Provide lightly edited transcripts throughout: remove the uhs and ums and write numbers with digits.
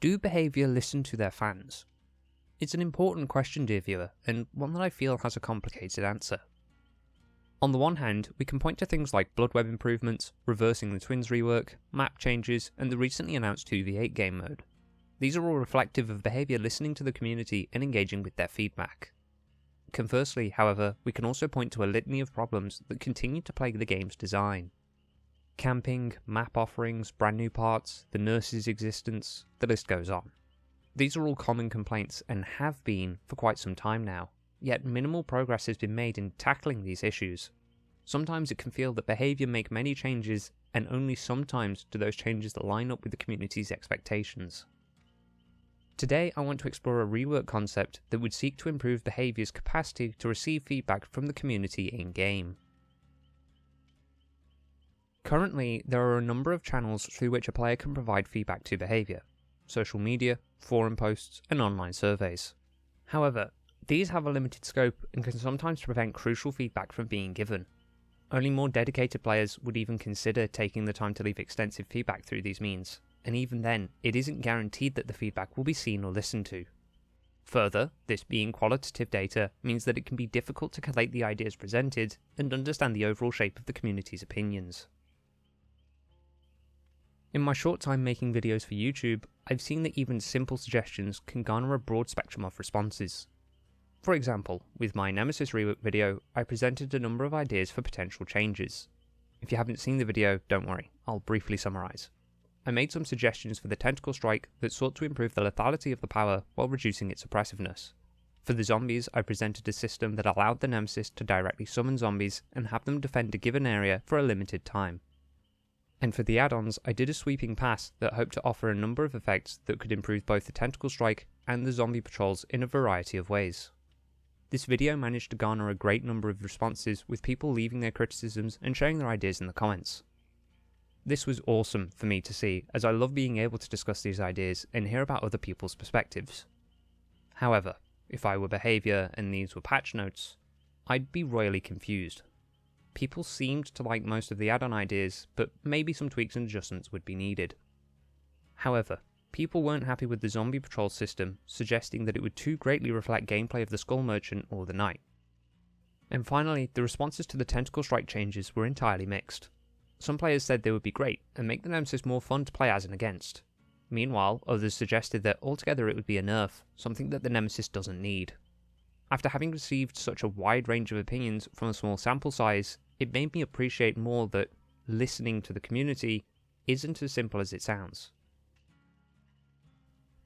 Do behaviour listen to their fans? It's an important question, dear viewer, and one that I feel has a complicated answer. On the one hand, we can point to things like blood web improvements, reversing the twins rework, map changes, and the recently announced 2v8 game mode. These are all reflective of behaviour listening to the community and engaging with their feedback. Conversely, however, we can also point to a litany of problems that continue to plague the game's design. Camping, map offerings, brand new parts, the nurse's existence, the list goes on. These are all common complaints and have been for quite some time now, yet minimal progress has been made in tackling these issues. Sometimes it can feel that behaviour make many changes, and only sometimes do those changes line up with the community's expectations. Today I want to explore a rework concept that would seek to improve behaviour's capacity to receive feedback from the community in-game. Currently, there are a number of channels through which a player can provide feedback to behaviour: social media, forum posts, and online surveys. However, these have a limited scope and can sometimes prevent crucial feedback from being given. Only more dedicated players would even consider taking the time to leave extensive feedback through these means, and even then, it isn't guaranteed that the feedback will be seen or listened to. Further, this being qualitative data means that it can be difficult to collate the ideas presented and understand the overall shape of the community's opinions. In my short time making videos for YouTube, I've seen that even simple suggestions can garner a broad spectrum of responses. For example, with my Nemesis rework video, I presented a number of ideas for potential changes. If you haven't seen the video, don't worry, I'll briefly summarise. I made some suggestions for the Tentacle Strike that sought to improve the lethality of the power while reducing its oppressiveness. For the zombies, I presented a system that allowed the Nemesis to directly summon zombies and have them defend a given area for a limited time. And for the add-ons, I did a sweeping pass that hoped to offer a number of effects that could improve both the Tentacle Strike and the zombie patrols in a variety of ways. This video managed to garner a great number of responses, with people leaving their criticisms and sharing their ideas in the comments. This was awesome for me to see, as I love being able to discuss these ideas and hear about other people's perspectives. However, if I were behaviour and these were patch notes, I'd be royally confused. People seemed to like most of the add-on ideas, but maybe some tweaks and adjustments would be needed. However, people weren't happy with the zombie patrol system, suggesting that it would too greatly reflect gameplay of the Skull Merchant or the Knight. And finally, the responses to the Tentacle Strike changes were entirely mixed. Some players said they would be great and make the Nemesis more fun to play as and against. Meanwhile, others suggested that altogether it would be a nerf, something that the Nemesis doesn't need. After having received such a wide range of opinions from a small sample size, it made me appreciate more that listening to the community isn't as simple as it sounds.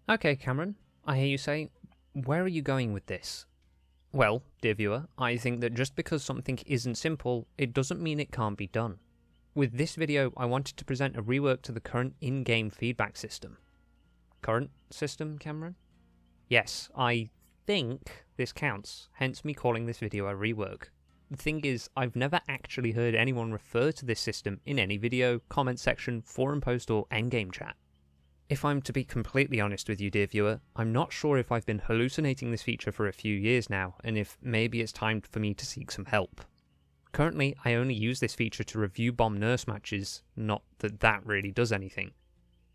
Okay, Cameron, I hear you say, where are you going with this? Well, dear viewer, I think that just because something isn't simple, it doesn't mean it can't be done. With this video, I wanted to present a rework to the current in-game feedback system. Current system, Cameron? Yes, I think this counts, hence me calling this video a rework. The thing is, I've never actually heard anyone refer to this system in any video, comment section, forum post or endgame chat. If I'm to be completely honest with you, dear viewer, I'm not sure if I've been hallucinating this feature for a few years now, and if maybe it's time for me to seek some help. Currently, I only use this feature to review bomb nurse matches, not that that really does anything.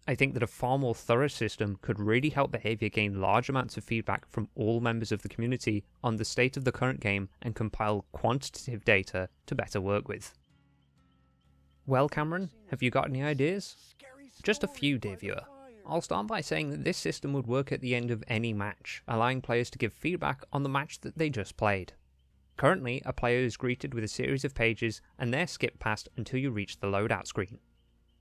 I think that a far more thorough system could really help behaviour gain large amounts of feedback from all members of the community on the state of the current game and compile quantitative data to better work with. Well, Cameron, have you got any ideas? Just a few, dear viewer. I'll start by saying that this system would work at the end of any match, allowing players to give feedback on the match that they just played. Currently, a player is greeted with a series of pages and they're skipped past until you reach the loadout screen.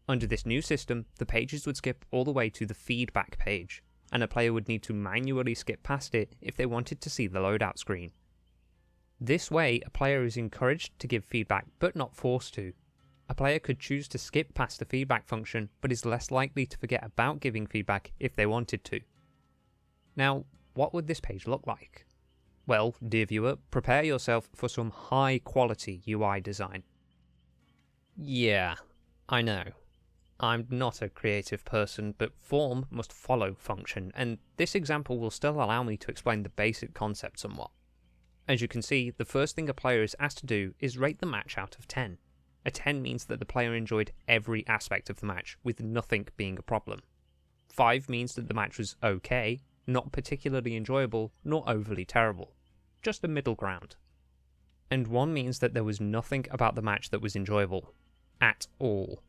Under this new system, the pages would skip all the way to the feedback page, and a player would need to manually skip past it if they wanted to see the loadout screen. This way, a player is encouraged to give feedback but not forced to. A player could choose to skip past the feedback function, but is less likely to forget about giving feedback if they wanted to. Now, what would this page look like? Well, dear viewer, prepare yourself for some high quality UI design. Yeah, I know. I'm not a creative person, but form must follow function, and this example will still allow me to explain the basic concept somewhat. As you can see, the first thing a player is asked to do is rate the match out of 10. A 10 means that the player enjoyed every aspect of the match, with nothing being a problem. 5 means that the match was okay, not particularly enjoyable, nor overly terrible. Just a middle ground. And 1 means that there was nothing about the match that was enjoyable. At all.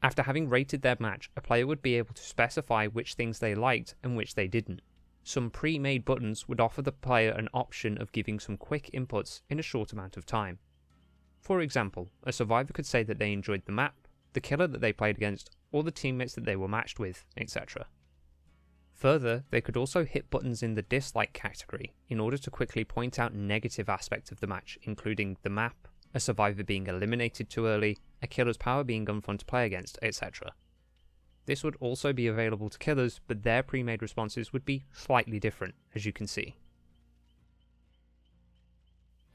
After having rated their match, a player would be able to specify which things they liked and which they didn't. Some pre-made buttons would offer the player an option of giving some quick inputs in a short amount of time. For example, a survivor could say that they enjoyed the map, the killer that they played against, or the teammates that they were matched with, etc. Further, they could also hit buttons in the dislike category in order to quickly point out negative aspects of the match, including the map, a survivor being eliminated too early, a killer's power being unfun to play against, etc. This would also be available to killers, but their pre-made responses would be slightly different, as you can see.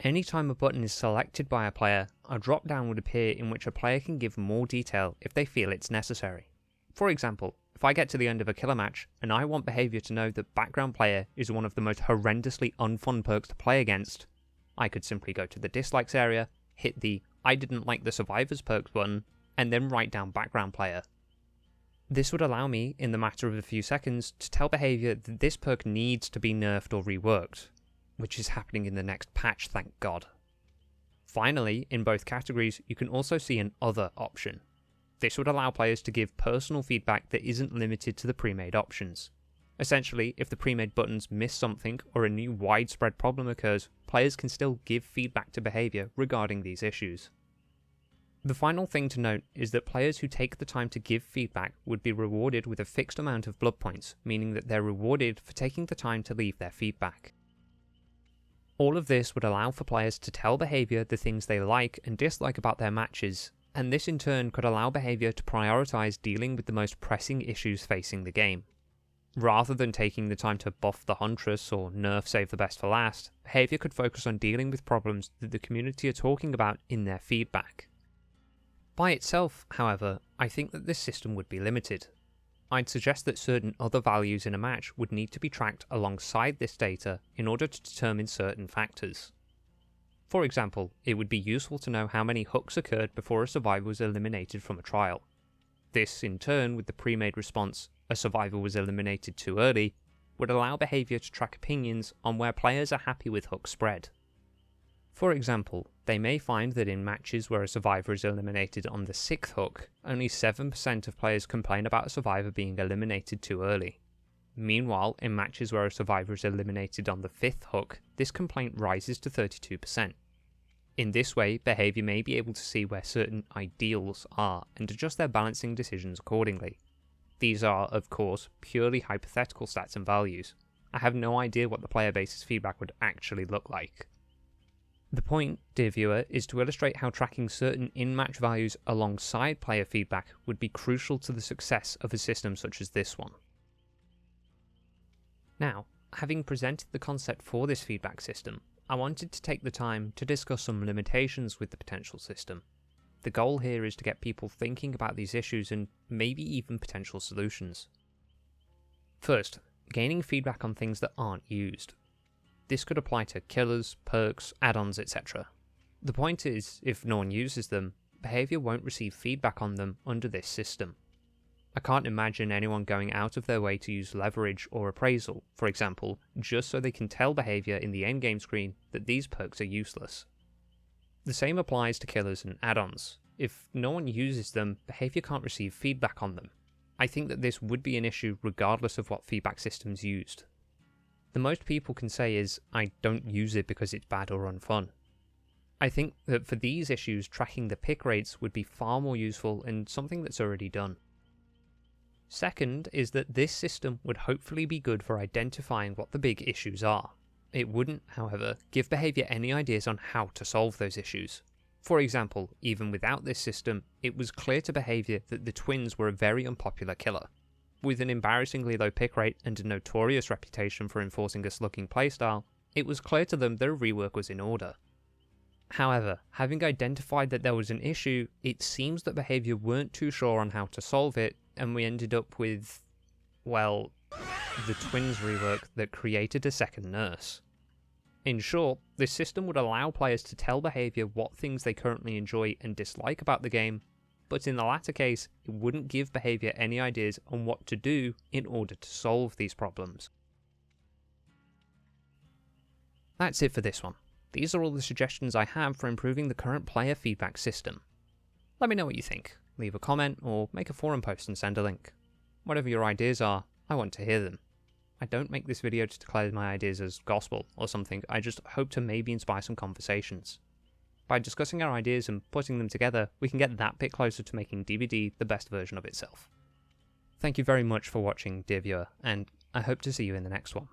Anytime a button is selected by a player, a drop-down would appear in which a player can give more detail if they feel it's necessary. For example, if I get to the end of a killer match, and I want behaviour to know that background player is one of the most horrendously unfun perks to play against, I could simply go to the dislikes area, hit the I didn't like the survivors perks button, and then write down background player. This would allow me, in the matter of a few seconds, to tell behaviour that this perk needs to be nerfed or reworked, which is happening in the next patch, thank God. Finally, in both categories, you can also see an other option. This would allow players to give personal feedback that isn't limited to the pre-made options. Essentially, if the pre-made buttons miss something or a new widespread problem occurs, players can still give feedback to behaviour regarding these issues. The final thing to note is that players who take the time to give feedback would be rewarded with a fixed amount of blood points, meaning that they're rewarded for taking the time to leave their feedback. All of this would allow for players to tell behaviour the things they like and dislike about their matches, and this in turn could allow behaviour to prioritise dealing with the most pressing issues facing the game. Rather than taking the time to buff the Huntress or nerf save the best for last, behaviour could focus on dealing with problems that the community are talking about in their feedback. By itself, however, I think that this system would be limited. I'd suggest that certain other values in a match would need to be tracked alongside this data in order to determine certain factors. For example, it would be useful to know how many hooks occurred before a survivor was eliminated from a trial. This, in turn, with the pre-made response, a survivor was eliminated too early, would allow behaviour to track opinions on where players are happy with hook spread. For example, they may find that in matches where a survivor is eliminated on the 6th hook, only 7% of players complain about a survivor being eliminated too early. Meanwhile, in matches where a survivor is eliminated on the 5th hook, this complaint rises to 32%. In this way, behaviour may be able to see where certain ideals are and adjust their balancing decisions accordingly. These are, of course, purely hypothetical stats and values. I have no idea what the player base's feedback would actually look like. The point, dear viewer, is to illustrate how tracking certain in-match values alongside player feedback would be crucial to the success of a system such as this one. Now, having presented the concept for this feedback system, I wanted to take the time to discuss some limitations with the potential system. The goal here is to get people thinking about these issues and maybe even potential solutions. First, gaining feedback on things that aren't used. This could apply to killers, perks, add-ons, etc. The point is, if no one uses them, behaviour won't receive feedback on them under this system. I can't imagine anyone going out of their way to use leverage or appraisal, for example, just so they can tell behaviour in the endgame screen that these perks are useless. The same applies to killers and add-ons. If no one uses them, behaviour can't receive feedback on them. I think that this would be an issue regardless of what feedback system's used. The most people can say is, I don't use it because it's bad or unfun. I think that for these issues, tracking the pick rates would be far more useful and something that's already done. Second is that this system would hopefully be good for identifying what the big issues are. It wouldn't, however, give behaviour any ideas on how to solve those issues. For example, even without this system, it was clear to behaviour that the twins were a very unpopular killer. With an embarrassingly low pick rate and a notorious reputation for enforcing a slugging playstyle, it was clear to them that a rework was in order. However, having identified that there was an issue, it seems that behaviour weren't too sure on how to solve it, and we ended up with, well, the twins rework that created a second nurse. In short, this system would allow players to tell behaviour what things they currently enjoy and dislike about the game, but in the latter case, it wouldn't give behavior any ideas on what to do in order to solve these problems. That's it for this one. These are all the suggestions I have for improving the current player feedback system. Let me know what you think. Leave a comment or make a forum post and send a link. Whatever your ideas are, I want to hear them. I don't make this video to declare my ideas as gospel or something, I just hope to maybe inspire some conversations. By discussing our ideas and putting them together, we can get that bit closer to making DBD the best version of itself. Thank you very much for watching, dear viewer, and I hope to see you in the next one.